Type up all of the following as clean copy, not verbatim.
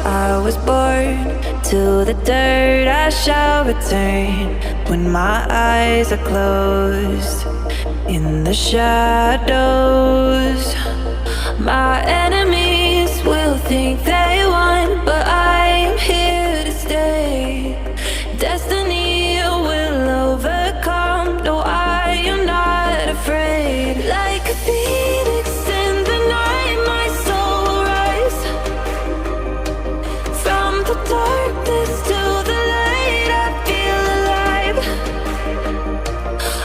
I was born, to the dirt I shall return. When my eyes are closed, in the shadows, my enemies will think they won, but I am here to stay. Destiny will overcome. No, I am not afraid. Like a phoenix in the night, my soul will rise. From the darkness to the light, I feel alive.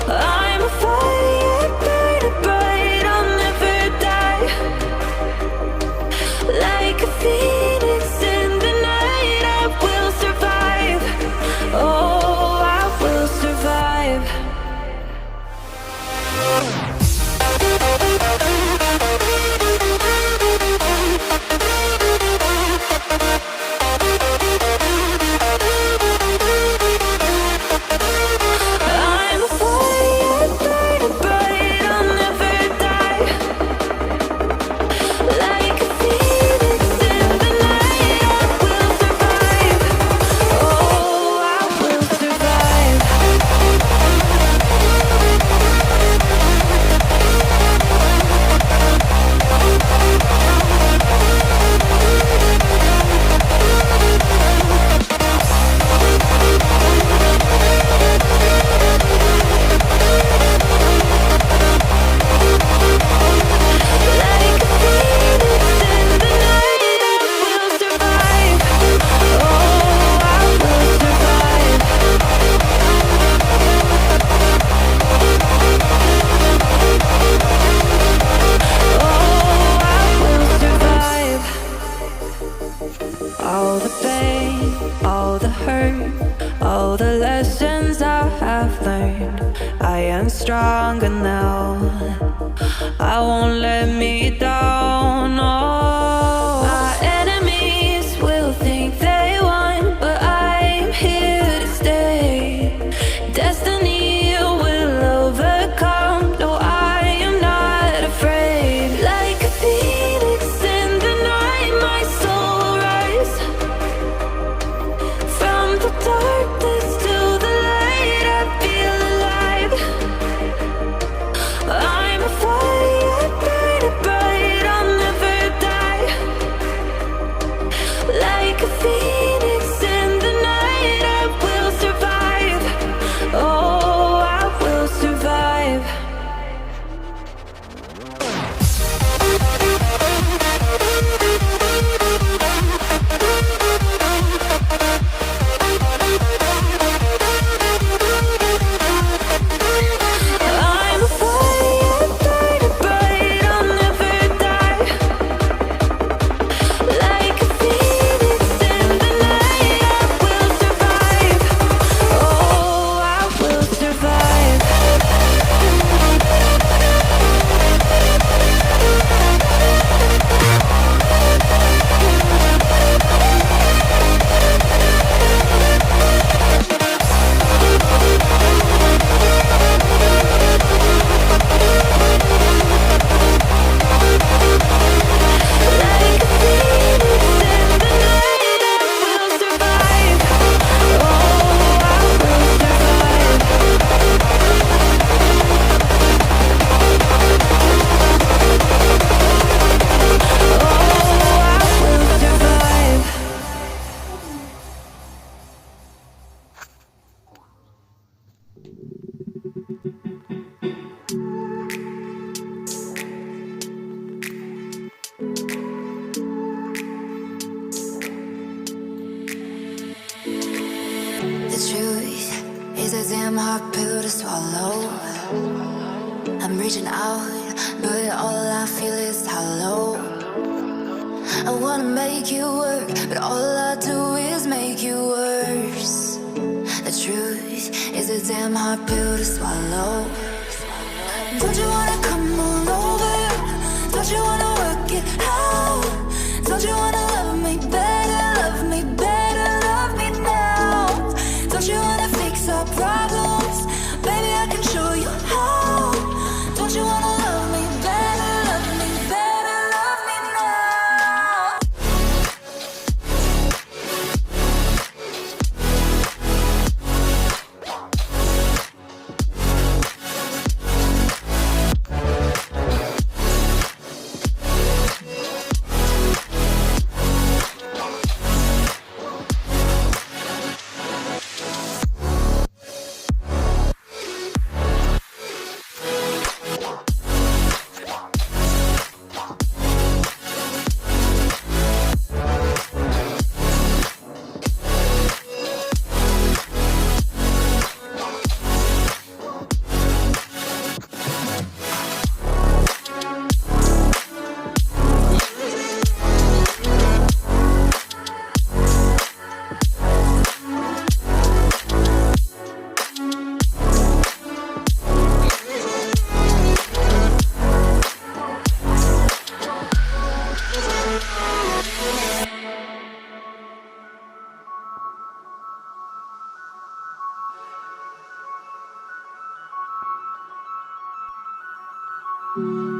I'm a fire burning bright, I'll never die. Like a phoenix in the night, I will survive. Oh, I will survive. I'm a fire burning bright, I'll never die. Like a phoenix in the night, I will survive. Oh, I will survive. Like a phoenix in the night, I will survive. Oh, I will survive. Oh, I will survive. All the pain, all the hurt, all the lessons I have learned, I am stronger now. I won't let me down. Oh, my enemies will think they won, but I'm here to stay. Destiny will overcome. No, I am not afraid. Like a phoenix in the night, my soul will rise. From the darkness to the light, I feel alive. I'm a fire burning bright, I'll never die. Like a phoenix in the night, I will survive. Oh, I will survive. I'm a fire burning bright, I'll never die. Like a phoenix in the night, I will survive. Oh, I will survive. Like a phoenix in the night, I will survive. Oh, I will survive. Oh, I will survive. The truth is a damn hard pill to swallow. I'm reaching out, but all I feel is hollow. I wanna make you work, but all I do is make you worse. The truth is a damn hard pill to swallow. Don't you wanna come on over? Don't you wanna work it out? Don't you wanna love me better, love me better, love me now? Don't you wanna fix our problems? Baby, I can show you how. Don't you wanna love me better, love me better, love me now? Thank